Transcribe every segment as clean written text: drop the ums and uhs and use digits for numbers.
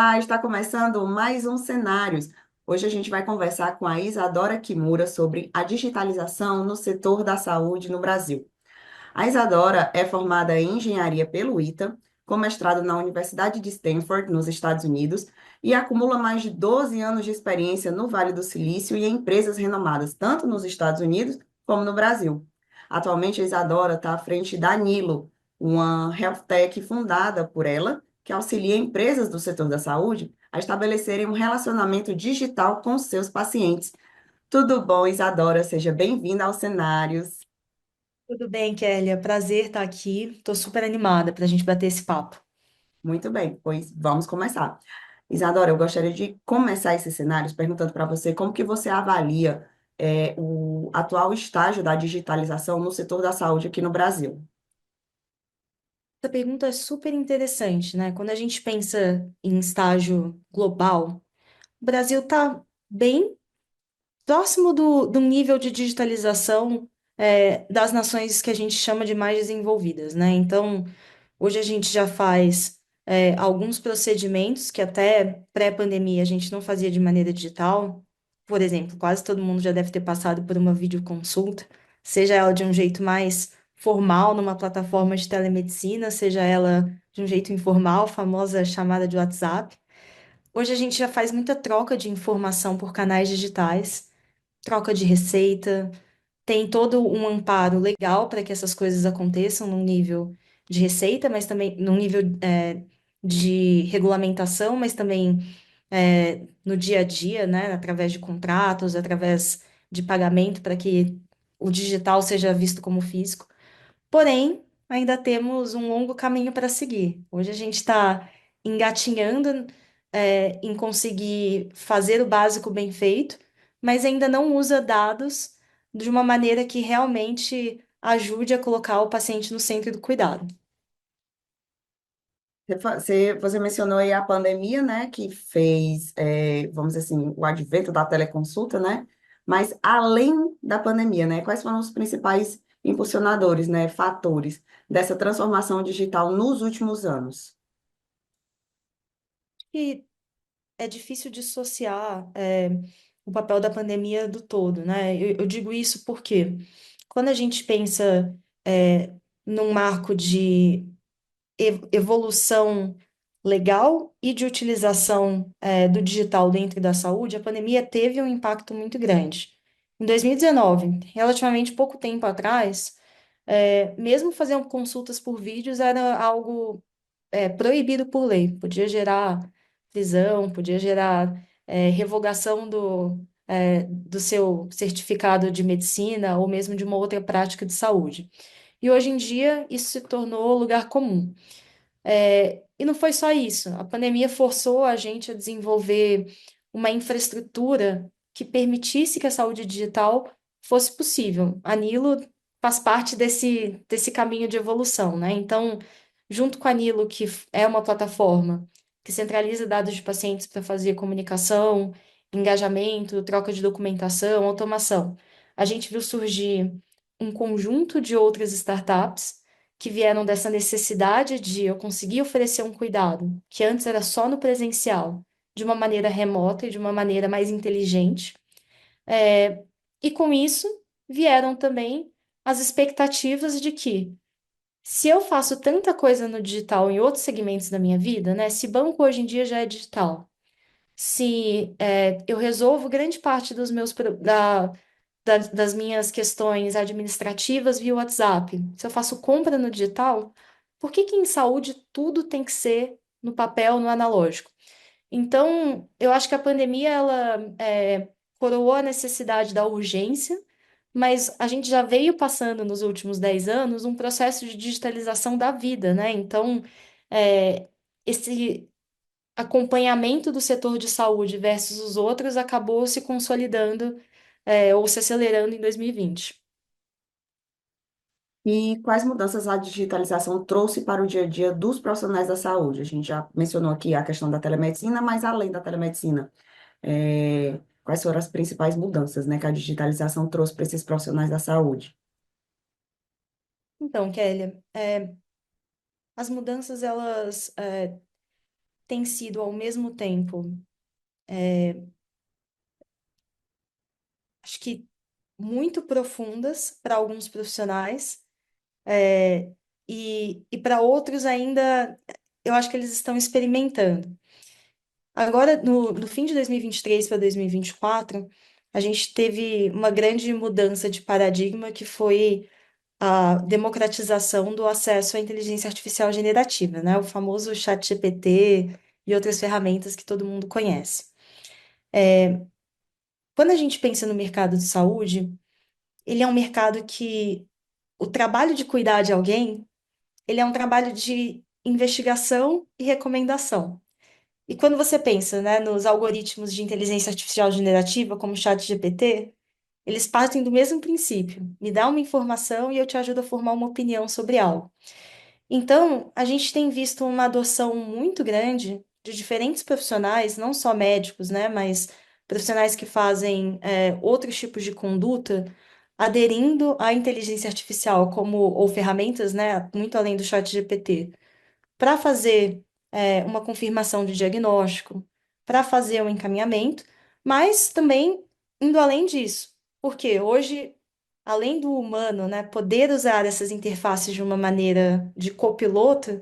Olá, está começando mais um Cenários. Hoje a gente vai conversar com a Isadora Kimura sobre a digitalização no setor da saúde no Brasil. A Isadora é formada em engenharia pelo ITA, com mestrado na Universidade de Stanford, nos Estados Unidos, e acumula mais de 12 anos de experiência no Vale do Silício e em empresas renomadas, tanto nos Estados Unidos como no Brasil. Atualmente, a Isadora está à frente da Nilo, uma health tech fundada por ela, que auxilia empresas do setor da saúde a estabelecerem um relacionamento digital com seus pacientes. Tudo bom, Isadora? Seja bem-vinda aos Cenários. Tudo bem, Kélia? Prazer estar aqui. Estou super animada para a gente bater esse papo. Muito bem, pois vamos começar. Isadora, eu gostaria de começar esses cenários perguntando para você como que você avalia o atual estágio da digitalização no setor da saúde aqui no Brasil. Essa pergunta é super interessante, né? Quando a gente pensa em estágio global, o Brasil está bem próximo do nível de digitalização das nações que a gente chama de mais desenvolvidas, né? Então, hoje a gente já faz alguns procedimentos que até pré-pandemia a gente não fazia de maneira digital. Por exemplo, quase todo mundo já deve ter passado por uma videoconsulta, seja ela de um jeito mais formal numa plataforma de telemedicina, seja ela de um jeito informal, famosa chamada de WhatsApp. Hoje a gente já faz muita troca de informação por canais digitais, troca de receita, tem todo um amparo legal para que essas coisas aconteçam num nível de receita, mas também num nível de regulamentação, mas também no dia a dia, né, através de contratos, através de pagamento para que o digital seja visto como físico. Porém, ainda temos um longo caminho para seguir. Hoje a gente está engatinhando, em conseguir fazer o básico bem feito, mas ainda não usa dados de uma maneira que realmente ajude a colocar o paciente no centro do cuidado. Você mencionou aí a pandemia, né, que fez, vamos dizer assim, o advento da teleconsulta, né? Mas além da pandemia, né, quais foram os principais impulsionadores, né, fatores dessa transformação digital nos últimos anos? E é difícil dissociar, o papel da pandemia do todo, né? Eu digo isso porque quando a gente pensa, num marco de evolução legal e de utilização, do digital dentro da saúde, a pandemia teve um impacto muito grande. Em 2019, relativamente pouco tempo atrás, mesmo fazer consultas por vídeos era algo proibido por lei, podia gerar prisão, podia gerar revogação do seu certificado de medicina ou mesmo de uma outra prática de saúde. E hoje em dia isso se tornou lugar comum. E não foi só isso. A pandemia forçou a gente a desenvolver uma infraestrutura que permitisse que a saúde digital fosse possível. A Nilo faz parte desse caminho de evolução, né? Então, junto com a Nilo, que é uma plataforma que centraliza dados de pacientes para fazer comunicação, engajamento, troca de documentação, automação, a gente viu surgir um conjunto de outras startups que vieram dessa necessidade de eu conseguir oferecer um cuidado que antes era só no presencial, de uma maneira remota e de uma maneira mais inteligente. É, e com isso vieram também as expectativas de que, se eu faço tanta coisa no digital em outros segmentos da minha vida, né? Se banco hoje em dia já é digital, se eu resolvo grande parte dos meus das minhas questões administrativas via WhatsApp, se eu faço compra no digital, por que que em saúde tudo tem que ser no papel, no analógico? Então, eu acho que a pandemia ela coroou a necessidade da urgência, mas a gente já veio passando nos últimos 10 anos um processo de digitalização da vida, né? Então, esse acompanhamento do setor de saúde versus os outros acabou se consolidando, ou se acelerando em 2020. E quais mudanças a digitalização trouxe para o dia a dia dos profissionais da saúde? A gente já mencionou aqui a questão da telemedicina, mas além da telemedicina, quais foram as principais mudanças, né, que a digitalização trouxe para esses profissionais da saúde? Então, Kélia, as mudanças, elas têm sido, ao mesmo tempo, acho que muito profundas para alguns profissionais, é, e para outros ainda, eu acho que eles estão experimentando. Agora, no fim de 2023 para 2024, a gente teve uma grande mudança de paradigma que foi a democratização do acesso à inteligência artificial generativa, né? O famoso ChatGPT e outras ferramentas que todo mundo conhece. Quando a gente pensa no mercado de saúde, ele é um mercado que o trabalho de cuidar de alguém, ele é um trabalho de investigação e recomendação. E quando você pensa, né, nos algoritmos de inteligência artificial generativa, como o ChatGPT, eles partem do mesmo princípio. Me dá uma informação e eu te ajudo a formar uma opinião sobre algo. Então, a gente tem visto uma adoção muito grande de diferentes profissionais, não só médicos, né, mas profissionais que fazem outros tipos de conduta, aderindo à inteligência artificial como ou ferramentas, né, muito além do chat GPT, para fazer uma confirmação de diagnóstico, para fazer um encaminhamento, mas também indo além disso. Porque hoje, além do humano, né, poder usar essas interfaces de uma maneira de copiloto,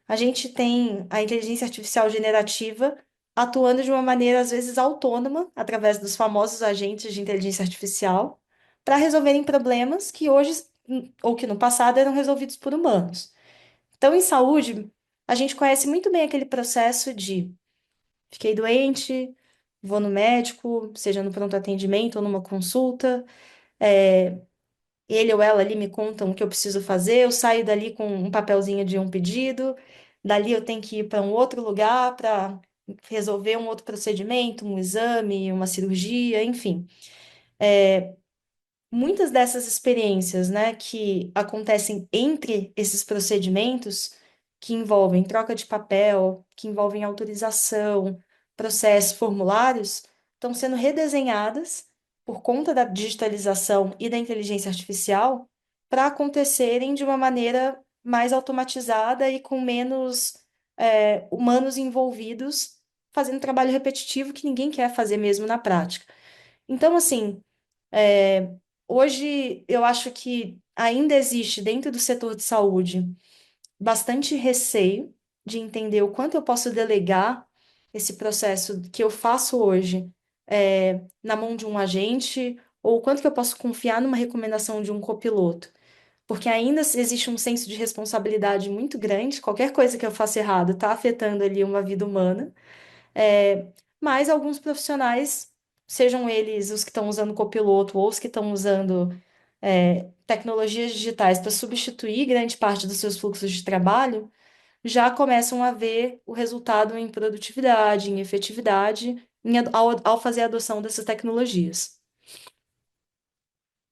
a gente tem a inteligência artificial generativa atuando de uma maneira, às vezes, autônoma, através dos famosos agentes de inteligência artificial, para resolverem problemas que hoje, ou que no passado, eram resolvidos por humanos. Então, em saúde, a gente conhece muito bem aquele processo de fiquei doente, vou no médico, seja no pronto atendimento ou numa consulta, é, ele ou ela ali me contam o que eu preciso fazer, eu saio dali com um papelzinho de um pedido, dali eu tenho que ir para um outro lugar para resolver um outro procedimento, um exame, uma cirurgia, enfim. Muitas dessas experiências, né, que acontecem entre esses procedimentos, que envolvem troca de papel, que envolvem autorização, processos, formulários, estão sendo redesenhadas por conta da digitalização e da inteligência artificial para acontecerem de uma maneira mais automatizada e com menos, humanos envolvidos, fazendo trabalho repetitivo que ninguém quer fazer mesmo na prática. Então, assim. É, hoje, eu acho que ainda existe dentro do setor de saúde bastante receio de entender o quanto eu posso delegar esse processo que eu faço hoje na mão de um agente, ou o quanto que eu posso confiar numa recomendação de um copiloto. Porque ainda existe um senso de responsabilidade muito grande, qualquer coisa que eu faça errado está afetando ali uma vida humana. É, mas alguns profissionais, sejam eles os que estão usando copiloto ou os que estão usando tecnologias digitais para substituir grande parte dos seus fluxos de trabalho, já começam a ver o resultado em produtividade, em efetividade, ao fazer a adoção dessas tecnologias.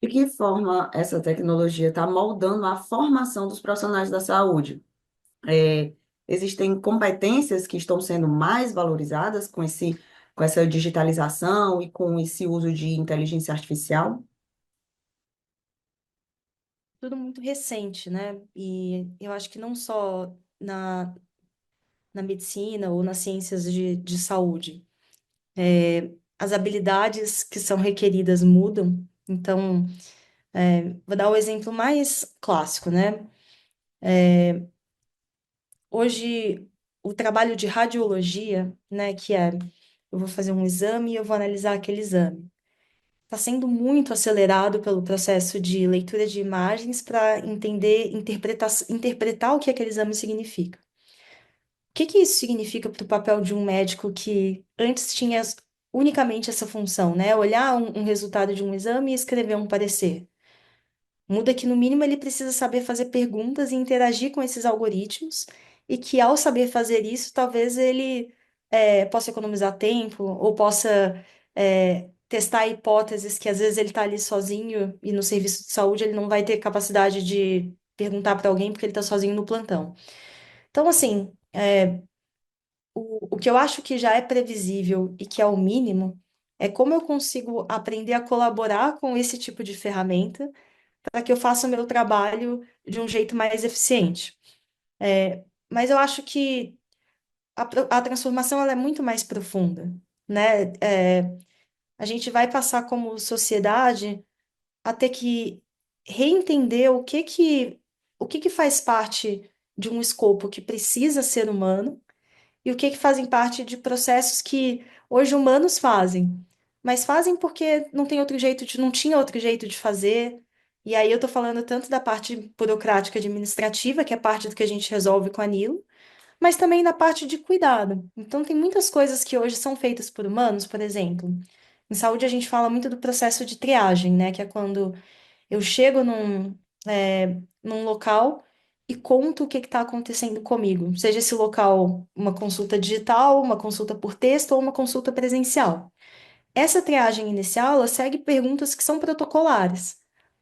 De que forma essa tecnologia está moldando a formação dos profissionais da saúde? É, existem competências que estão sendo mais valorizadas com essa digitalização e com esse uso de inteligência artificial? Tudo muito recente, né? E eu acho que não só na medicina ou nas ciências de saúde. As habilidades que são requeridas mudam. Então, vou dar o exemplo mais clássico, né? Hoje, o trabalho de radiologia, né, que é eu vou fazer um exame e eu vou analisar aquele exame, está sendo muito acelerado pelo processo de leitura de imagens para entender, interpretar o que aquele exame significa. O que que isso significa para o papel de um médico que antes tinha unicamente essa função, né? Olhar um resultado de um exame e escrever um parecer. Muda que, no mínimo, ele precisa saber fazer perguntas e interagir com esses algoritmos, e que, ao saber fazer isso, talvez ele possa economizar tempo ou possa testar hipóteses que, às vezes, ele está ali sozinho e no serviço de saúde ele não vai ter capacidade de perguntar para alguém porque ele está sozinho no plantão. Então, assim, o que eu acho que já é previsível e que é o mínimo é como eu consigo aprender a colaborar com esse tipo de ferramenta para que eu faça o meu trabalho de um jeito mais eficiente. Mas eu acho que a transformação ela é muito mais profunda, né? A gente vai passar como sociedade a ter que reentender o que que faz parte de um escopo que precisa ser humano e o que que fazem parte de processos que hoje humanos fazem, mas fazem porque não tem outro jeito não tinha outro jeito de fazer. E aí eu tô falando tanto da parte burocrática administrativa, que é parte do que a gente resolve com a Nilo, mas também da parte de cuidado. Então tem muitas coisas que hoje são feitas por humanos, por exemplo. Em saúde a gente fala muito do processo de triagem, né? Que é quando eu chego num local e conto o que está acontecendo comigo, seja esse local uma consulta digital, uma consulta por texto ou uma consulta presencial. Essa triagem inicial, ela segue perguntas que são protocolares.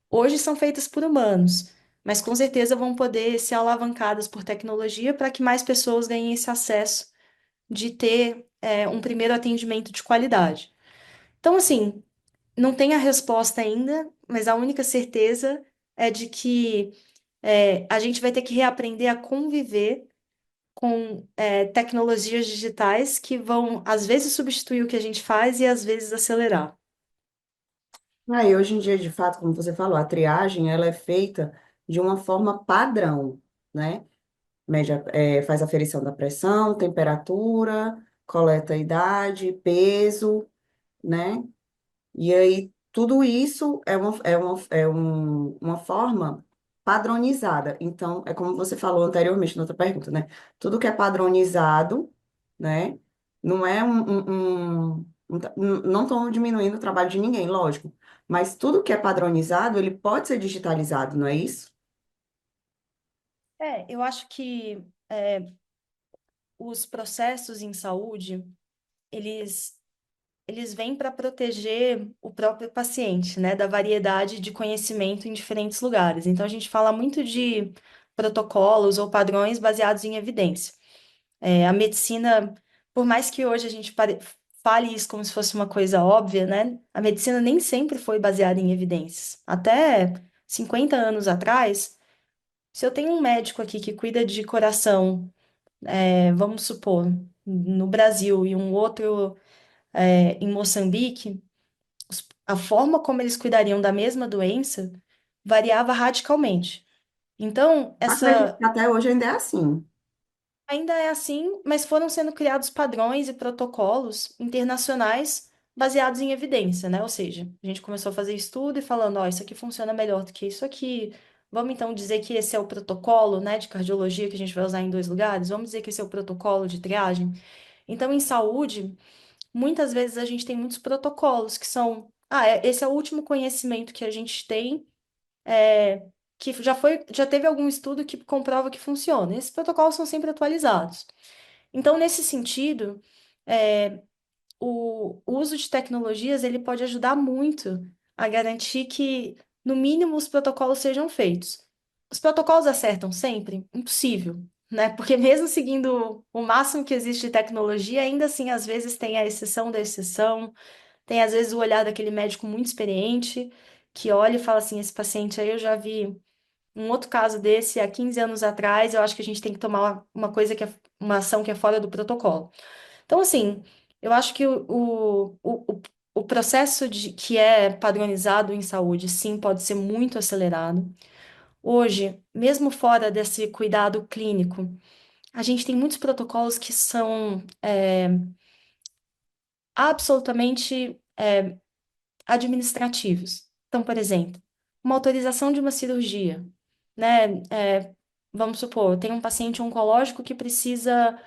Hoje são feitas por humanos, mas com certeza vão poder ser alavancadas por tecnologia para que mais pessoas ganhem esse acesso de ter, um primeiro atendimento de qualidade. Então, assim, não tem a resposta ainda, mas a única certeza é de que a gente vai ter que reaprender a conviver com tecnologias digitais que vão, às vezes, substituir o que a gente faz e às vezes acelerar. Aí, hoje em dia, de fato, como você falou, a triagem ela é feita de uma forma padrão, né? Faz aferição da pressão, temperatura, coleta a idade, peso, né? E aí, tudo isso uma forma padronizada. Então, é como você falou anteriormente na outra pergunta, né? Tudo que é padronizado, né? Não é não estou diminuindo o trabalho de ninguém, lógico. Mas tudo que é padronizado, ele pode ser digitalizado, não é isso? Eu acho que é, os processos em saúde, eles, eles vêm para proteger o próprio paciente, né, da variedade de conhecimento em diferentes lugares. Então, a gente fala muito de protocolos ou padrões baseados em evidência. A medicina, por mais que hoje a gente fale isso como se fosse uma coisa óbvia, né? A medicina nem sempre foi baseada em evidências. Até 50 anos atrás, se eu tenho um médico aqui que cuida de coração, vamos supor, no Brasil e um outro, em Moçambique, a forma como eles cuidariam da mesma doença variava radicalmente. Então, Acredito essa que até hoje ainda é assim. ainda é assim, mas foram sendo criados padrões e protocolos internacionais baseados em evidência, né? Ou seja, a gente começou a fazer estudo e falando, ó, isso aqui funciona melhor do que isso aqui. Vamos então dizer que esse é o protocolo, né, de cardiologia que a gente vai usar em dois lugares. Vamos dizer que esse é o protocolo de triagem. Então, em saúde, muitas vezes a gente tem muitos protocolos que são, esse é o último conhecimento que a gente tem, que já teve algum estudo que comprova que funciona. Esses protocolos são sempre atualizados. Então, nesse sentido, o uso de tecnologias ele pode ajudar muito a garantir que, no mínimo, os protocolos sejam feitos. Os protocolos acertam sempre? Impossível, né? Porque mesmo seguindo o máximo que existe de tecnologia, ainda assim, às vezes tem a exceção da exceção, tem às vezes o olhar daquele médico muito experiente que olha e fala assim, esse paciente aí eu já vi um outro caso desse há 15 anos atrás, eu acho que a gente tem que tomar uma coisa uma ação que é fora do protocolo. Então, assim, eu acho que o processo que é padronizado em saúde, sim, pode ser muito acelerado. Hoje, mesmo fora desse cuidado clínico, a gente tem muitos protocolos que são absolutamente administrativos. Então, por exemplo, uma autorização de uma cirurgia, né? Vamos supor, tem um paciente oncológico que precisa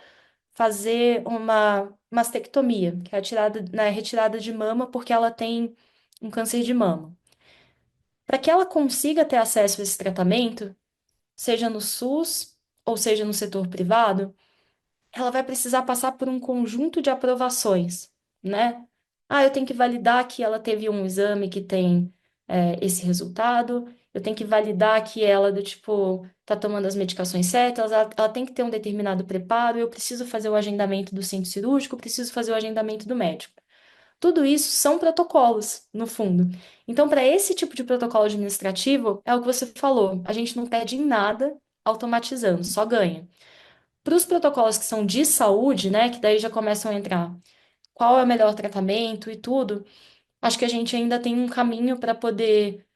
fazer uma mastectomia, que é a retirada de mama porque ela tem um câncer de mama. Para que ela consiga ter acesso a esse tratamento, seja no SUS ou seja no setor privado, ela vai precisar passar por um conjunto de aprovações, né? Eu tenho que validar que ela teve um exame que tem esse resultado, eu tenho que validar que ela, do tipo, tá tomando as medicações certas, ela tem que ter um determinado preparo, eu preciso fazer o agendamento do centro cirúrgico, preciso fazer o agendamento do médico. Tudo isso são protocolos, no fundo. Então, para esse tipo de protocolo administrativo, é o que você falou, a gente não perde em nada automatizando, só ganha. Para os protocolos que são de saúde, né, que daí já começam a entrar qual é o melhor tratamento e tudo, acho que a gente ainda tem um caminho para poder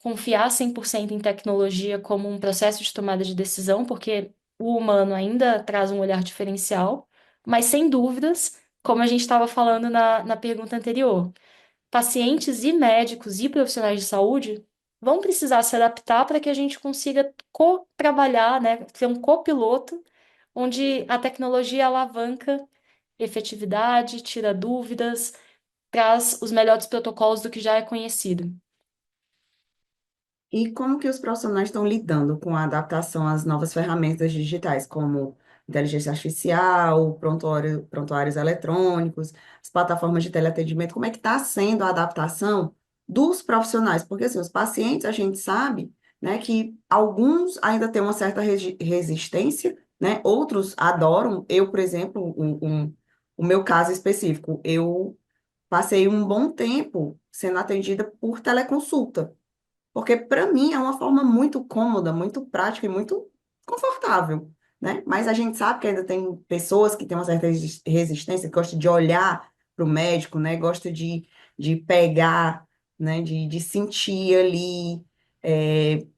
confiar 100% em tecnologia como um processo de tomada de decisão, porque o humano ainda traz um olhar diferencial, mas sem dúvidas, como a gente estava falando na pergunta anterior, pacientes e médicos e profissionais de saúde vão precisar se adaptar para que a gente consiga co-trabalhar, né, ter um copiloto, onde a tecnologia alavanca efetividade, tira dúvidas, traz os melhores protocolos do que já é conhecido. E como que os profissionais estão lidando com a adaptação às novas ferramentas digitais, como inteligência artificial, prontuários eletrônicos, as plataformas de teleatendimento? Como é que está sendo a adaptação dos profissionais? Porque assim, os pacientes, a gente sabe, né, que alguns ainda têm uma certa resistência, né? Outros adoram. Eu, por exemplo, o meu caso específico, eu passei um bom tempo sendo atendida por teleconsulta. Porque para mim é uma forma muito cômoda, muito prática e muito confortável, né? Mas a gente sabe que ainda tem pessoas que têm uma certa resistência, que gostam de olhar para o médico, né? Gosta de pegar, né? De sentir ali,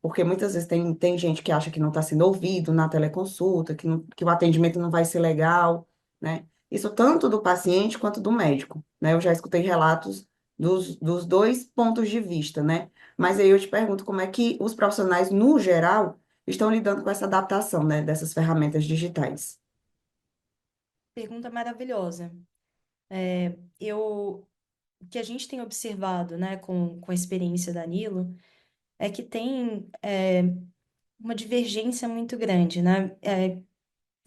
porque muitas vezes tem gente que acha que não está sendo ouvido na teleconsulta, que o atendimento não vai ser legal, né? Isso tanto do paciente quanto do médico, né? Eu já escutei relatos dos dois pontos de vista, né? Mas aí eu te pergunto como é que os profissionais, no geral, estão lidando com essa adaptação, né, dessas ferramentas digitais. Pergunta maravilhosa. O que a gente tem observado, né, com a experiência da Nilo, é que tem uma divergência muito grande, né?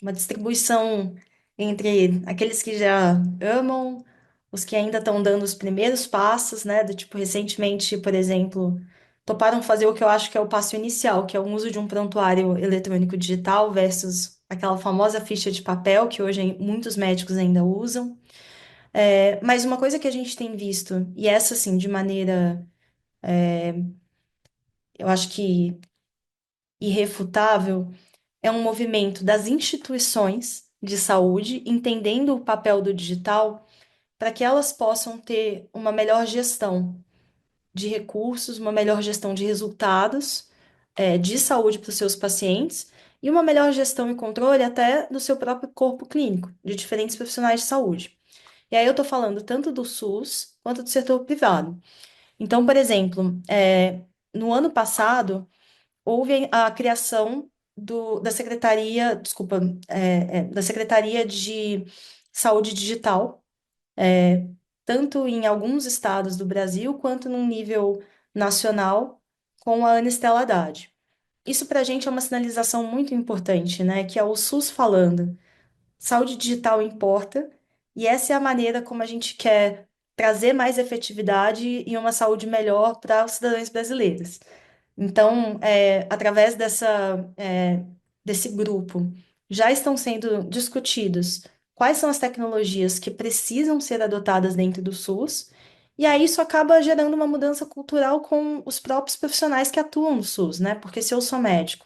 Uma distribuição entre aqueles que já amam, os que ainda estão dando os primeiros passos, né? Do tipo, recentemente, por exemplo, toparam fazer o que eu acho que é o passo inicial, que é o uso de um prontuário eletrônico digital versus aquela famosa ficha de papel que hoje muitos médicos ainda usam. Mas uma coisa que a gente tem visto, e essa, assim, de maneira, eu acho que irrefutável, é um movimento das instituições de saúde entendendo o papel do digital para que elas possam ter uma melhor gestão de recursos, uma melhor gestão de resultados, de saúde para os seus pacientes e uma melhor gestão e controle até do seu próprio corpo clínico, de diferentes profissionais de saúde. E aí eu estou falando tanto do SUS quanto do setor privado. Então, por exemplo, no ano passado, houve a criação da Secretaria, desculpa, da Secretaria de Saúde Digital, tanto em alguns estados do Brasil quanto num nível nacional, com a Ana Estela Haddad. Isso para a gente é uma sinalização muito importante, né? Que é o SUS falando, saúde digital importa, e essa é a maneira como a gente quer trazer mais efetividade e uma saúde melhor para os cidadãos brasileiros. Então, através desse grupo, já estão sendo discutidos quais são as tecnologias que precisam ser adotadas dentro do SUS, e aí isso acaba gerando uma mudança cultural com os próprios profissionais que atuam no SUS, né? Porque se eu sou médico,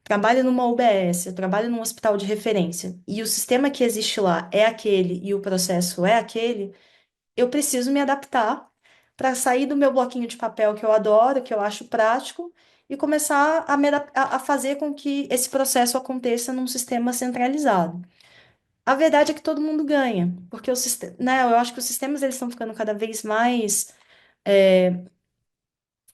trabalho numa UBS, eu trabalho num hospital de referência, e o sistema que existe lá é aquele e o processo é aquele, eu preciso me adaptar para sair do meu bloquinho de papel que eu adoro, que eu acho prático, e começar a fazer com que esse processo aconteça num sistema centralizado. A verdade é que todo mundo ganha, porque né, eu acho que os sistemas eles estão ficando cada vez mais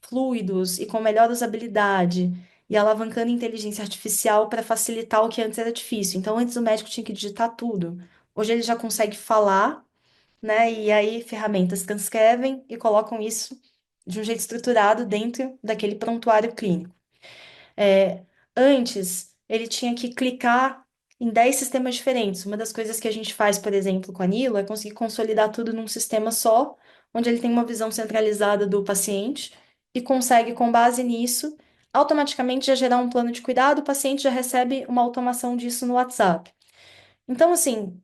fluidos e com melhor usabilidade. E alavancando inteligência artificial para facilitar o que antes era difícil. Então, antes o médico tinha que digitar tudo. Hoje ele já consegue falar, né? E aí ferramentas transcrevem e colocam isso de um jeito estruturado dentro daquele prontuário clínico. É, Antes, ele tinha que clicar em 10 sistemas diferentes. Uma das coisas que a gente faz, por exemplo, com a Nilo, é conseguir consolidar tudo num sistema só, onde ele tem uma visão centralizada do paciente e consegue, com base nisso, automaticamente já gerar um plano de cuidado, o paciente já recebe uma automação disso no WhatsApp. Então, assim,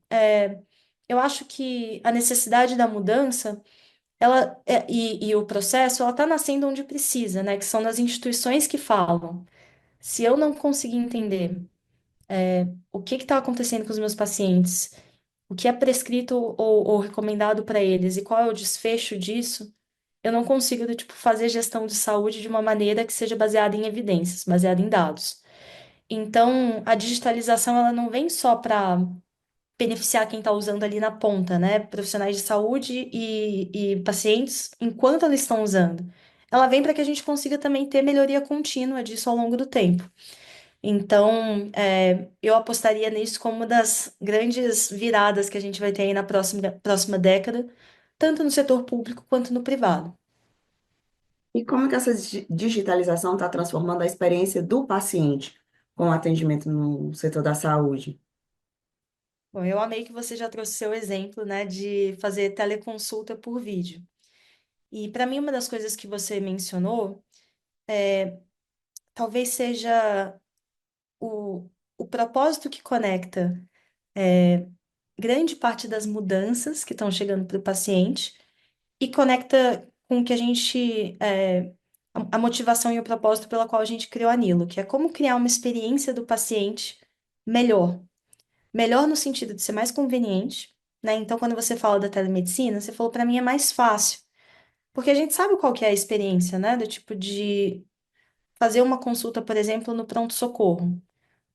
eu acho que a necessidade da mudança, e o processo, ela está nascendo onde precisa, né? Que são nas instituições que falam. Se eu não conseguir entender o que está acontecendo com os meus pacientes, o que é prescrito ou recomendado para eles e qual é o desfecho disso, eu não consigo, do tipo, fazer gestão de saúde de uma maneira que seja baseada em evidências, baseada em dados. Então, a digitalização, ela não vem só para beneficiar quem está usando ali na ponta, né? Profissionais de saúde e pacientes, enquanto eles estão usando. Ela vem para que a gente consiga também ter melhoria contínua disso ao longo do tempo. Então, eu apostaria nisso como uma das grandes viradas que a gente vai ter aí na próxima década, tanto no setor público quanto no privado. E como que essa digitalização está transformando a experiência do paciente com o atendimento no setor da saúde? Bom, eu amei que você já trouxe seu exemplo, né, de fazer teleconsulta por vídeo. E para mim, uma das coisas que você mencionou, talvez seja o, o propósito que conecta grande parte das mudanças que estão chegando para o paciente e conecta com o que a gente, a motivação e o propósito pela qual a gente criou a Nilo, que é como criar uma experiência do paciente melhor. Melhor no sentido de ser mais conveniente, né? Então, quando você fala da telemedicina, você falou para mim é mais fácil, porque a gente sabe qual que é a experiência, né? Do tipo de fazer uma consulta, por exemplo, no pronto-socorro.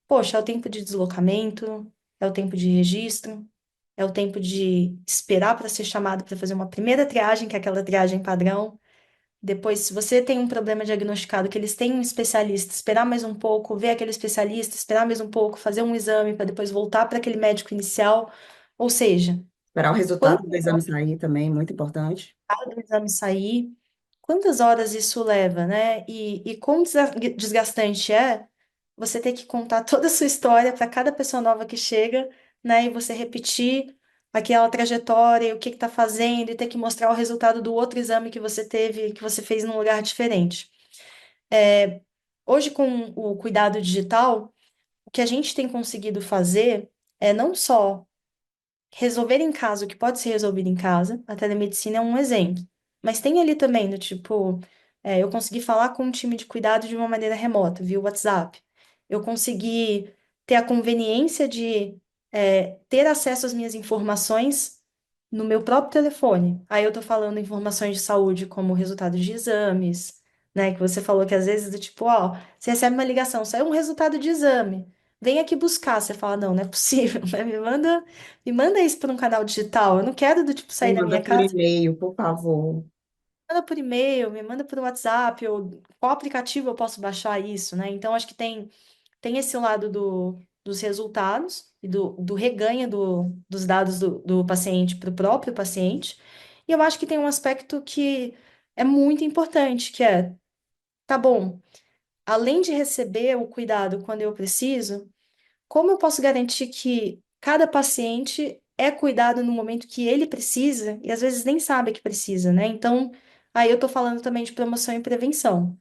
Poxa, é o tempo de deslocamento, é o tempo de registro, é o tempo de esperar para ser chamado para fazer uma primeira triagem, que é aquela triagem padrão. Depois, se você tem um problema diagnosticado, que eles têm um especialista, esperar mais um pouco, ver aquele especialista, esperar mais um pouco, fazer um exame para depois voltar para aquele médico inicial. Ou seja, Esperar o quanto resultado do exame sair também, muito importante. do exame sair, quantas horas isso leva, né? E quão desgastante é você ter que contar toda a sua história para cada pessoa nova que chega, né? E você repetir aquela trajetória, o que está fazendo, e ter que mostrar o resultado do outro exame que você teve, que você fez num lugar diferente. Hoje, com o cuidado digital, o que a gente tem conseguido fazer é não só resolver em casa o que pode ser resolvido em casa, a telemedicina é um exemplo. Mas tem ali também, do tipo, eu consegui falar com um time de cuidado de uma maneira remota, via WhatsApp. Eu consegui ter a conveniência de ter acesso às minhas informações no meu próprio telefone. Aí eu tô falando informações de saúde, como resultados de exames, né? Que você falou que às vezes, do tipo, ó, você recebe uma ligação, saiu um resultado de exame. Vem aqui buscar. Você fala, não, não é possível, né? Me manda isso por um canal digital. Eu não quero do tipo Me sair da manda minha por casa. e-mail, por favor. Manda por e-mail, me manda por WhatsApp, ou qual aplicativo eu posso baixar isso, né? Então, acho que tem esse lado dos resultados e do reganho dos dados do paciente para o próprio paciente. E eu acho que tem um aspecto que é muito importante, que é, tá bom, além de receber o cuidado quando eu preciso, como eu posso garantir que cada paciente é cuidado no momento que ele precisa e às vezes nem sabe que precisa, né? Então, aí eu tô falando também de promoção e prevenção.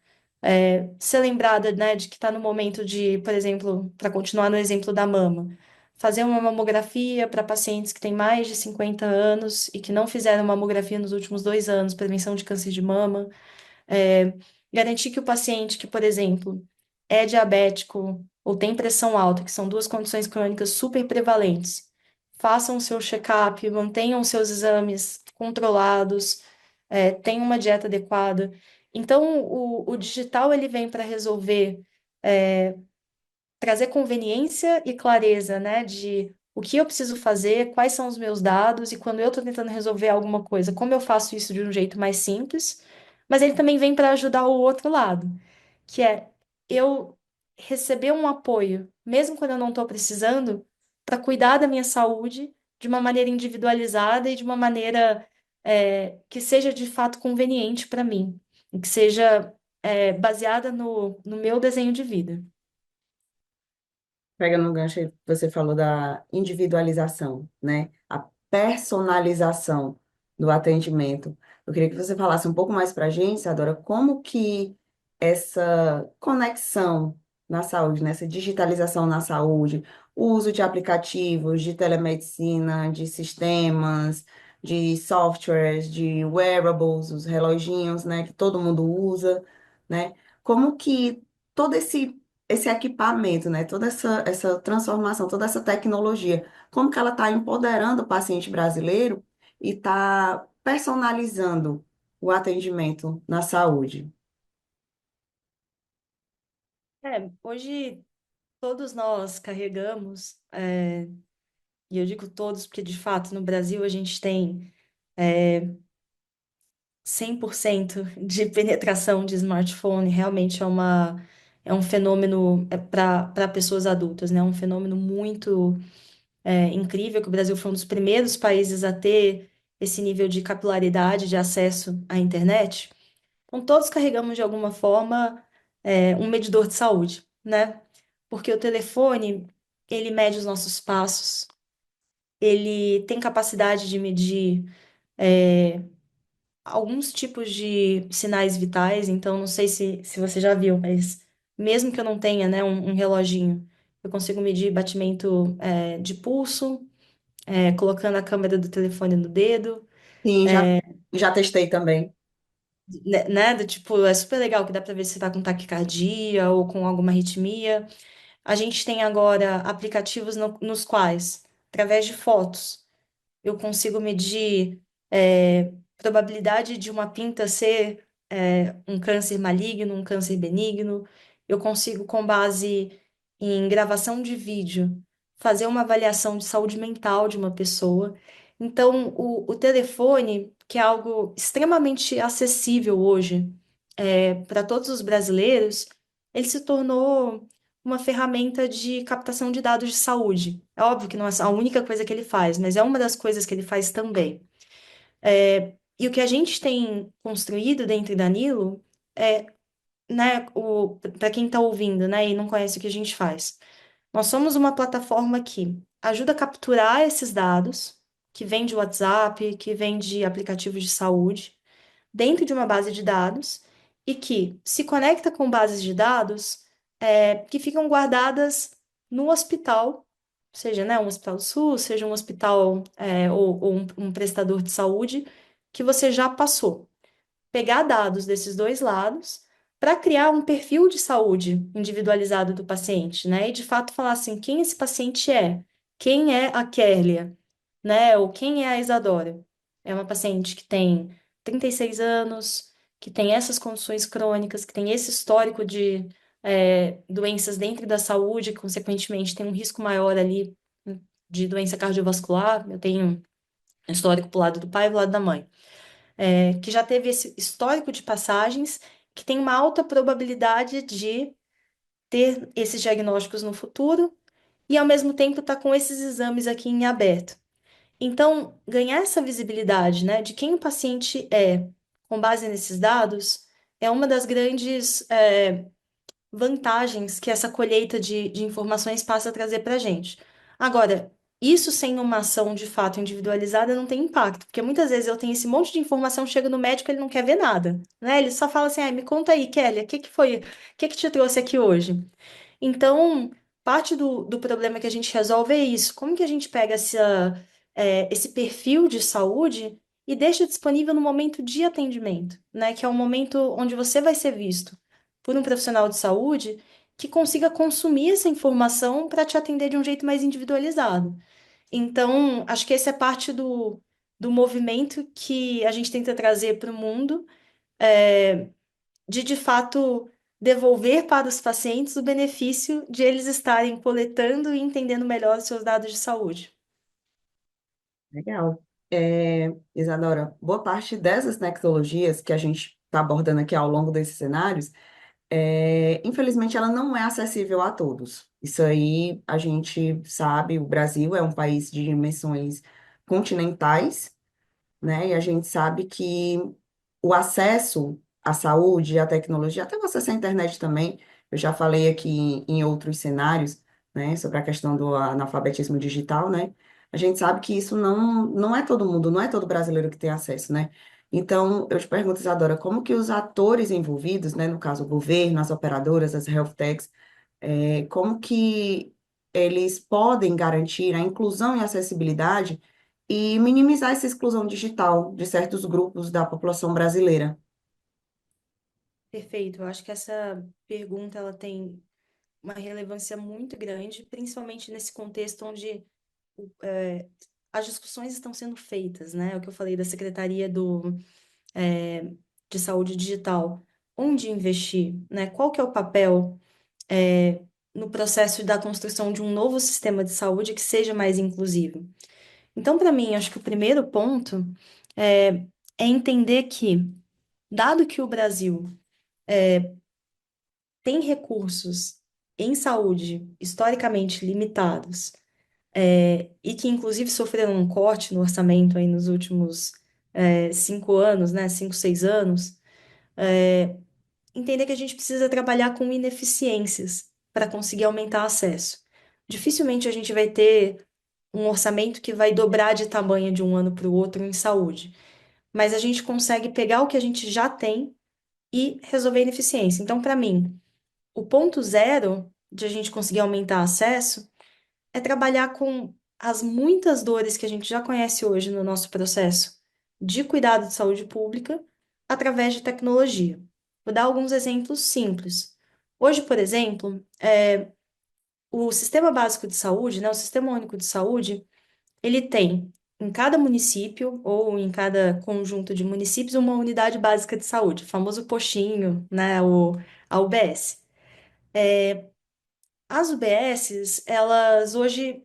Ser lembrada, né, de que está no momento de, por exemplo, para continuar no exemplo da mama, fazer uma mamografia para pacientes que têm mais de 50 anos e que não fizeram mamografia nos últimos 2 anos, prevenção de câncer de mama. É, garantir que o paciente que, por exemplo, é diabético ou tem pressão alta, que são duas condições crônicas super prevalentes, façam o seu check-up, mantenham os seus exames controlados, tenham uma dieta adequada. Então, o digital ele vem para resolver, trazer conveniência e clareza, né, de o que eu preciso fazer, quais são os meus dados e quando eu estou tentando resolver alguma coisa, como eu faço isso de um jeito mais simples, mas ele também vem para ajudar o outro lado, que é eu receber um apoio, mesmo quando eu não estou precisando, para cuidar da minha saúde de uma maneira individualizada e de uma maneira que seja de fato conveniente para mim, e que seja baseada no meu desenho de vida. Pega no gancho aí que você falou da individualização, né? A personalização do atendimento. Eu queria que você falasse um pouco mais para a gente, Sadora, como que essa conexão na saúde, né? Essa digitalização na saúde, o uso de aplicativos, de telemedicina, de sistemas, de softwares, de wearables, os reloginhos, né? Que todo mundo usa, né? Como que todo esse esse equipamento, né? Toda essa transformação, toda essa tecnologia, como que ela está empoderando o paciente brasileiro e está personalizando o atendimento na saúde. Hoje todos nós carregamos, e eu digo todos porque de fato no Brasil a gente tem 100% de penetração de smartphone, realmente é um fenômeno para pessoas adultas, né? É um fenômeno muito incrível, que o Brasil foi um dos primeiros países a ter esse nível de capilaridade de acesso à internet. Então, todos carregamos de alguma forma um medidor de saúde, né? Porque o telefone, ele mede os nossos passos, ele tem capacidade de medir alguns tipos de sinais vitais, então não sei se você já viu, mas mesmo que eu não tenha, né, um reloginho, eu consigo medir batimento de pulso, colocando a câmera do telefone no dedo, Sim, já testei também. né, do tipo, é super legal que dá para ver se você tá com taquicardia ou com alguma arritmia. A gente tem agora aplicativos nos quais, através de fotos, eu consigo medir probabilidade de uma pinta ser um câncer maligno, um câncer benigno. Eu consigo, com base em gravação de vídeo, fazer uma avaliação de saúde mental de uma pessoa. Então, o telefone, que é algo extremamente acessível hoje, para todos os brasileiros, ele se tornou uma ferramenta de captação de dados de saúde. É óbvio que não é a única coisa que ele faz, mas é uma das coisas que ele faz também. E o que a gente tem construído dentro da Nilo é, né, para quem está ouvindo, né, e não conhece o que a gente faz. Nós somos uma plataforma que ajuda a capturar esses dados, que vem de WhatsApp, que vem de aplicativos de saúde, dentro de uma base de dados e que se conecta com bases de dados que ficam guardadas no hospital, seja, né, um hospital do SUS, seja um hospital ou um prestador de saúde que você já passou. Pegar dados desses dois lados para criar um perfil de saúde individualizado do paciente, né? E de fato falar assim, quem esse paciente é? Quem é a Kerlia? Né? Ou quem é a Isadora? É uma paciente que tem 36 anos, que tem essas condições crônicas, que tem esse histórico de doenças dentro da saúde, que consequentemente tem um risco maior ali de doença cardiovascular. Eu tenho um histórico pro lado do pai e pro lado da mãe. Que já teve esse histórico de passagens, que tem uma alta probabilidade de ter esses diagnósticos no futuro e, ao mesmo tempo, estar com esses exames aqui em aberto. Então, ganhar essa visibilidade, né, de quem o paciente é, com base nesses dados, é uma das grandes vantagens que essa colheita de informações passa a trazer para a gente. Agora, isso sem uma ação de fato individualizada não tem impacto, porque muitas vezes eu tenho esse monte de informação, chego no médico, ele não quer ver nada, né? Ele só fala assim, me conta aí, Kelly, o que que foi, o que que te trouxe aqui hoje? Então, parte do problema que a gente resolve é isso. Como que a gente pega esse perfil de saúde e deixa disponível no momento de atendimento, né? Que é o momento onde você vai ser visto por um profissional de saúde que consiga consumir essa informação para te atender de um jeito mais individualizado. Então, acho que essa é parte do movimento que a gente tenta trazer para o mundo, de fato devolver para os pacientes o benefício de eles estarem coletando e entendendo melhor os seus dados de saúde. Legal. Isadora, boa parte dessas tecnologias que a gente está abordando aqui ao longo desses cenários, infelizmente ela não é acessível a todos. Isso aí a gente sabe, o Brasil é um país de dimensões continentais, né? E a gente sabe que o acesso à saúde, à tecnologia, até o acesso à internet também, eu já falei aqui em outros cenários, né, sobre a questão do analfabetismo digital, né? A gente sabe que isso não é todo mundo, não é todo brasileiro que tem acesso, né? Então, eu te pergunto, Isadora, como que os atores envolvidos, né, no caso o governo, as operadoras, as health techs, como que eles podem garantir a inclusão e acessibilidade e minimizar essa exclusão digital de certos grupos da população brasileira? Perfeito. Eu acho que essa pergunta ela tem uma relevância muito grande, principalmente nesse contexto onde é, as discussões estão sendo feitas, né? O que eu falei da Secretaria é, de Saúde Digital, onde investir, né? Qual que é o papel no processo da construção de um novo sistema de saúde que seja mais inclusivo? Então, para mim, acho que o primeiro ponto é, é entender que, dado que o Brasil tem recursos em saúde historicamente limitados, e que inclusive sofreram um corte no orçamento aí nos últimos 5 anos, né, 5, 6 anos, entender que a gente precisa trabalhar com ineficiências para conseguir aumentar acesso. Dificilmente a gente vai ter um orçamento que vai dobrar de tamanho de um ano para o outro em saúde, mas a gente consegue pegar o que a gente já tem e resolver a ineficiência. Então, para mim, o ponto zero de a gente conseguir aumentar acesso é trabalhar com as muitas dores que a gente já conhece hoje no nosso processo de cuidado de saúde pública através de tecnologia. Vou dar alguns exemplos simples. Hoje, por exemplo, o Sistema Básico de Saúde, né, o Sistema Único de Saúde, ele tem em cada município ou em cada conjunto de municípios uma unidade básica de saúde, o famoso postinho, né, a UBS. As UBSs, elas hoje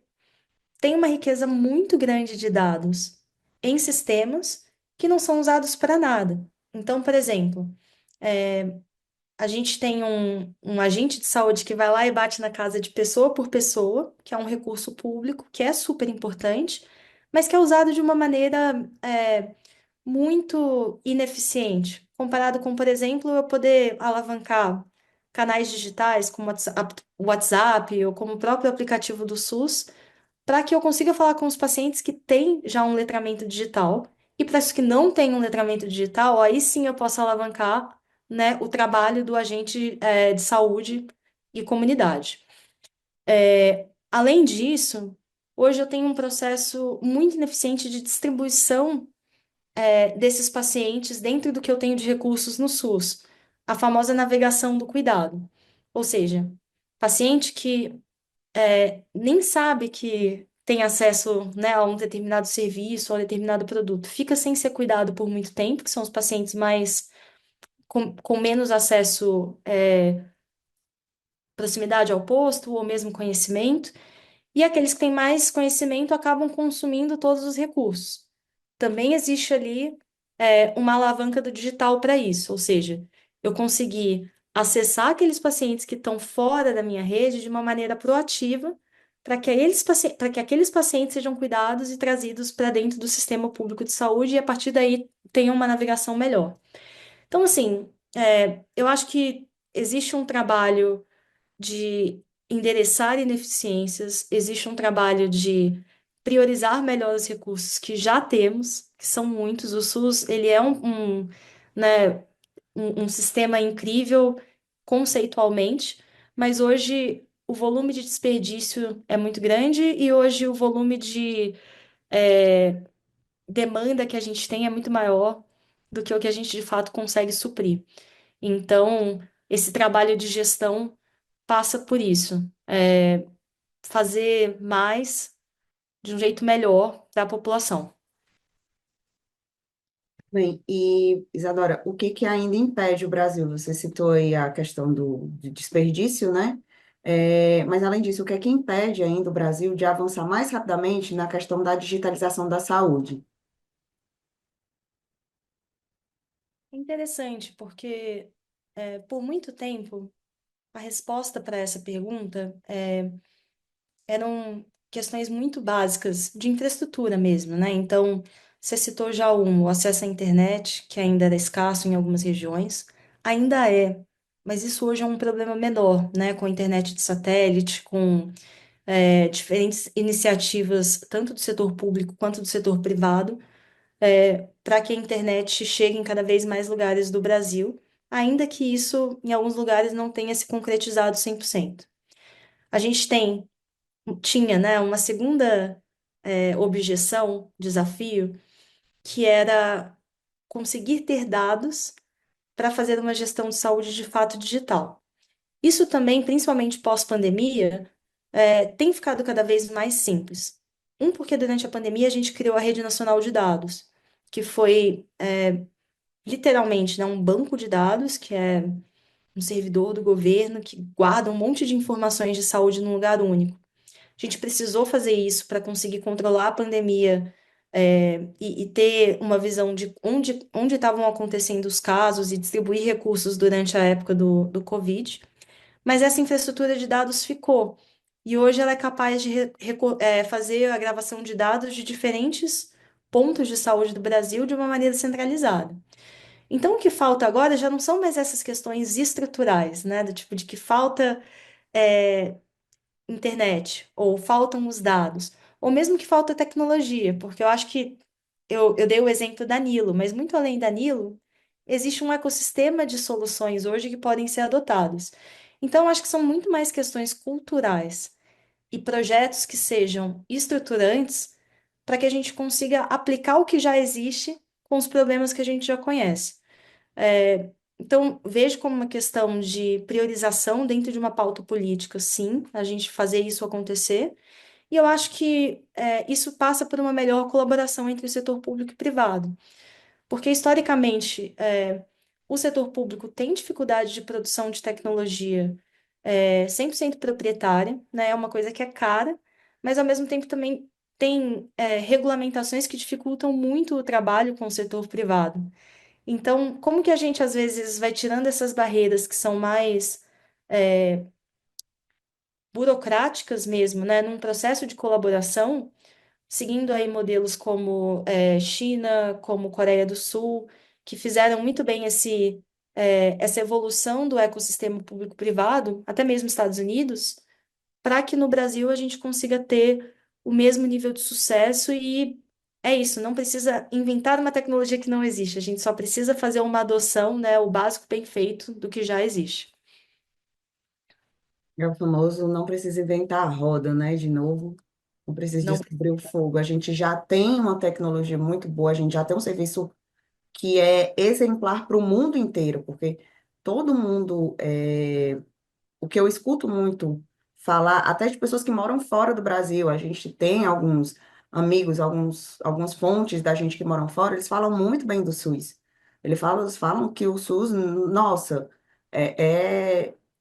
têm uma riqueza muito grande de dados em sistemas que não são usados para nada. Então, por exemplo, a gente tem um agente de saúde que vai lá e bate na casa de pessoa por pessoa, que é um recurso público, que é super importante, mas que é usado de uma maneira muito ineficiente, comparado com, por exemplo, eu poder alavancar canais digitais como WhatsApp ou como o próprio aplicativo do SUS, para que eu consiga falar com os pacientes que têm já um letramento digital. E para os que não têm um letramento digital, aí sim eu posso alavancar, né, o trabalho do agente, de saúde e comunidade. Além disso, hoje eu tenho um processo muito ineficiente de distribuição, desses pacientes dentro do que eu tenho de recursos no SUS, a famosa navegação do cuidado. Ou seja, paciente que nem sabe que tem acesso, né, a um determinado serviço, a um determinado produto, fica sem ser cuidado por muito tempo, que são os pacientes mais com menos acesso, proximidade ao posto ou mesmo conhecimento, e aqueles que têm mais conhecimento acabam consumindo todos os recursos. Também existe ali, uma alavanca do digital para isso, ou seja, eu consegui acessar aqueles pacientes que estão fora da minha rede de uma maneira proativa, para que aqueles pacientes sejam cuidados e trazidos para dentro do sistema público de saúde e a partir daí tenham uma navegação melhor. Então, assim, eu acho que existe um trabalho de endereçar ineficiências, existe um trabalho de priorizar melhor os recursos que já temos, que são muitos. O SUS, ele é né, um sistema incrível conceitualmente, mas hoje o volume de desperdício é muito grande e hoje o volume de demanda que a gente tem é muito maior do que o que a gente de fato consegue suprir. Então, esse trabalho de gestão passa por isso. Fazer mais de um jeito melhor para a população. Bem, e Isadora, o que que ainda impede o Brasil? Você citou aí a questão de desperdício, né? Mas além disso, o que é que impede ainda o Brasil de avançar mais rapidamente na questão da digitalização da saúde? É interessante, porque por muito tempo a resposta para essa pergunta eram questões muito básicas de infraestrutura mesmo, né? Então, você citou já o acesso à internet, que ainda era escasso em algumas regiões, ainda é, mas isso hoje é um problema menor, né? Com a internet de satélite, com diferentes iniciativas, tanto do setor público quanto do setor privado, para que a internet chegue em cada vez mais lugares do Brasil, ainda que isso, em alguns lugares, não tenha se concretizado 100%. A gente tinha, né, uma segunda, objeção, desafio, que era conseguir ter dados para fazer uma gestão de saúde de fato digital. Isso também, principalmente pós-pandemia, tem ficado cada vez mais simples. Porque durante a pandemia a gente criou a Rede Nacional de Dados, que foi literalmente, né, um banco de dados, que é um servidor do governo que guarda um monte de informações de saúde num lugar único. A gente precisou fazer isso para conseguir controlar a pandemia, e ter uma visão de onde estavam acontecendo os casos e distribuir recursos durante a época do Covid. Mas essa infraestrutura de dados ficou. E hoje ela é capaz de fazer a gravação de dados de diferentes pontos de saúde do Brasil de uma maneira centralizada. Então, o que falta agora já não são mais essas questões estruturais, né? Do tipo de que falta é, internet, ou faltam os dados, ou mesmo que falta tecnologia, porque eu acho que eu dei o exemplo da Nilo, mas muito além da Nilo, existe um ecossistema de soluções hoje que podem ser adotadas. Então, eu acho que são muito mais questões culturais e projetos que sejam estruturantes para que a gente consiga aplicar o que já existe com os problemas que a gente já conhece. Então, vejo como uma questão de priorização dentro de uma pauta política, sim, a gente fazer isso acontecer. E eu acho que isso passa por uma melhor colaboração entre o setor público e privado. Porque, historicamente, o setor público tem dificuldade de produção de tecnologia 100% proprietária, né? É uma coisa que é cara, mas, ao mesmo tempo, também tem regulamentações que dificultam muito o trabalho com o setor privado. Então, como que a gente às vezes vai tirando essas barreiras que são mais burocráticas mesmo, né, num processo de colaboração, seguindo aí modelos como China, como Coreia do Sul, que fizeram muito bem essa evolução do ecossistema público-privado, até mesmo Estados Unidos, para que no Brasil a gente consiga ter o mesmo nível de sucesso e é isso, não precisa inventar uma tecnologia que não existe, a gente só precisa fazer uma adoção, né, o básico bem feito do que já existe. É o famoso não precisa inventar a roda, né? De novo, não precisa Não, descobrir o fogo. A gente já tem uma tecnologia muito boa, a gente já tem um serviço que é exemplar para o mundo inteiro, porque todo mundo, o que eu escuto muito falar, até de pessoas que moram fora do Brasil, a gente tem alguns amigos, algumas fontes da gente que moram fora, eles falam muito bem do SUS. Eles falam que o SUS, nossa,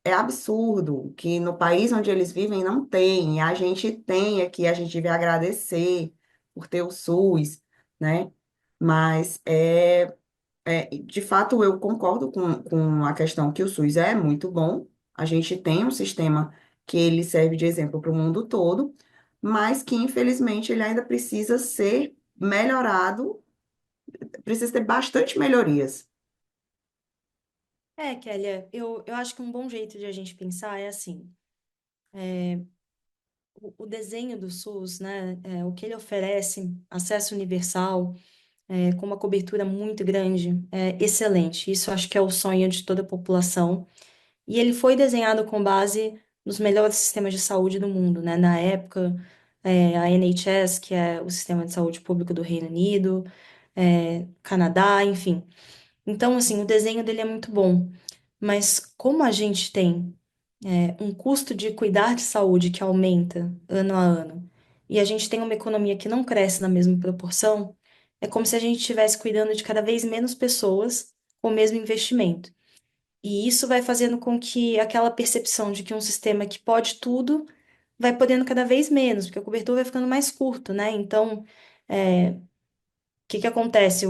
é absurdo, que no país onde eles vivem não tem, e a gente tem aqui, a gente deve agradecer por ter o SUS, né? Mas de fato, eu concordo com a questão que o SUS é muito bom. A gente tem um sistema que ele serve de exemplo para o mundo todo, mas que, infelizmente, ele ainda precisa ser melhorado, precisa ter bastante melhorias. Kélia, eu acho que um bom jeito de a gente pensar é assim, o desenho do SUS, né, o que ele oferece, acesso universal, com uma cobertura muito grande, é excelente. Isso eu acho que é o sonho de toda a população. E ele foi desenhado com base nos melhores sistemas de saúde do mundo, né? Na época, a NHS, que é o sistema de saúde público do Reino Unido, Canadá, enfim. Então, assim, o desenho dele é muito bom. Mas como a gente tem um custo de cuidar de saúde que aumenta ano a ano, e a gente tem uma economia que não cresce na mesma proporção, é como se a gente estivesse cuidando de cada vez menos pessoas com o mesmo investimento. E isso vai fazendo com que aquela percepção de que um sistema que pode tudo vai podendo cada vez menos, porque a cobertura vai ficando mais curta, né? Então, que acontece?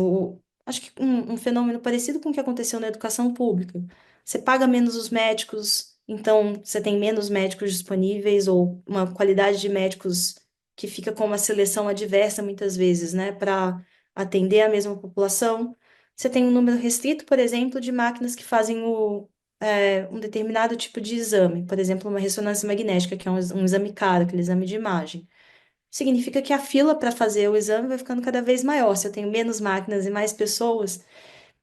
Acho que um fenômeno parecido com o que aconteceu na educação pública. Você paga menos os médicos, então você tem menos médicos disponíveis, ou uma qualidade de médicos que fica com uma seleção adversa muitas vezes, né, para atender a mesma população. Você tem um número restrito, por exemplo, de máquinas que fazem um determinado tipo de exame, por exemplo, uma ressonância magnética, que é um exame caro, aquele exame de imagem. Significa que a fila para fazer o exame vai ficando cada vez maior, se eu tenho menos máquinas e mais pessoas.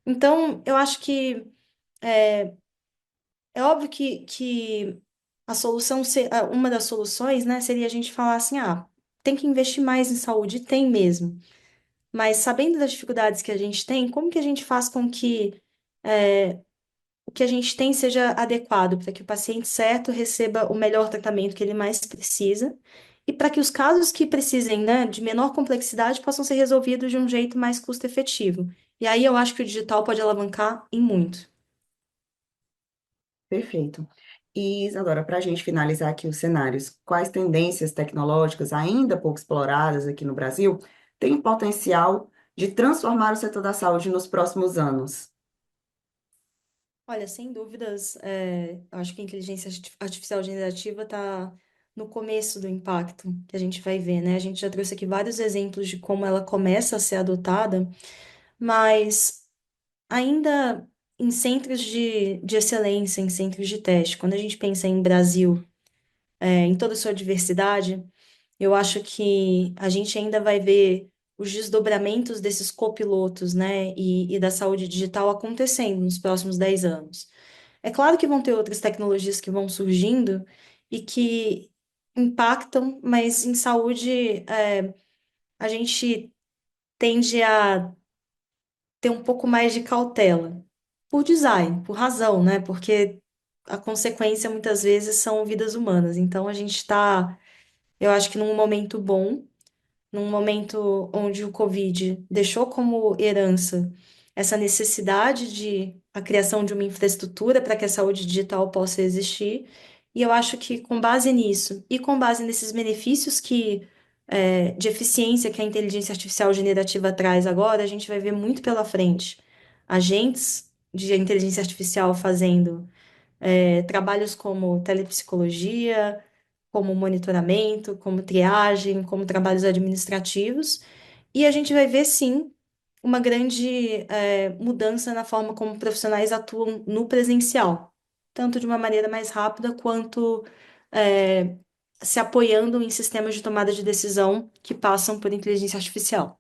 Então, eu acho que é óbvio que uma das soluções, né, seria a gente falar assim, tem que investir mais em saúde, tem mesmo. Mas sabendo das dificuldades que a gente tem, como que a gente faz com que o que a gente tem seja adequado para que o paciente certo receba o melhor tratamento que ele mais precisa e para que os casos que precisem, né, de menor complexidade possam ser resolvidos de um jeito mais custo-efetivo. E aí eu acho que o digital pode alavancar em muito. Perfeito. E, Isadora, para a gente finalizar aqui os cenários, quais tendências tecnológicas ainda pouco exploradas aqui no Brasil têm potencial de transformar o setor da saúde nos próximos anos? Olha, sem dúvidas, eu acho que a inteligência artificial generativa está no começo do impacto que a gente vai ver, né? A gente já trouxe aqui vários exemplos de como ela começa a ser adotada, mas ainda em centros de excelência, em centros de teste. Quando a gente pensa em Brasil, em toda a sua diversidade, eu acho que a gente ainda vai ver os desdobramentos desses copilotos, né, e da saúde digital acontecendo nos próximos 10 anos. É claro que vão ter outras tecnologias que vão surgindo e que impactam, mas em saúde, a gente tende a ter um pouco mais de cautela. Por design, por razão, né? Porque a consequência muitas vezes são vidas humanas. Então a gente está, eu acho que num momento bom, num momento onde o Covid deixou como herança essa necessidade de a criação de uma infraestrutura para que a saúde digital possa existir. E eu acho que com base nisso e com base nesses benefícios de eficiência que a inteligência artificial generativa traz agora, a gente vai ver muito pela frente agentes de inteligência artificial fazendo trabalhos como telepsicologia, como monitoramento, como triagem, como trabalhos administrativos, e a gente vai ver sim uma grande mudança na forma como profissionais atuam no presencial, tanto de uma maneira mais rápida quanto é, se apoiando em sistemas de tomada de decisão que passam por inteligência artificial.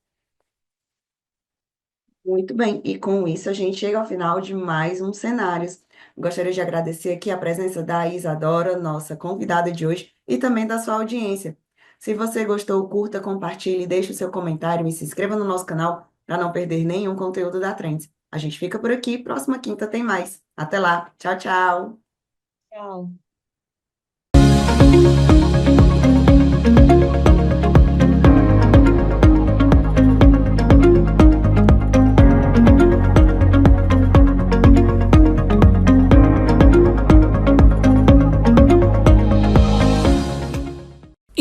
Muito bem, e com isso a gente chega ao final de mais um Cenários. Gostaria de agradecer aqui a presença da Isadora, nossa convidada de hoje, e também da sua audiência. Se você gostou, curta, compartilhe, deixe o seu comentário e se inscreva no nosso canal para não perder nenhum conteúdo da Trends. A gente fica por aqui, próxima quinta tem mais. Até lá, tchau, tchau! Tchau.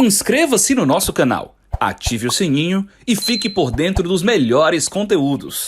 Inscreva-se no nosso canal, ative o sininho e fique por dentro dos melhores conteúdos.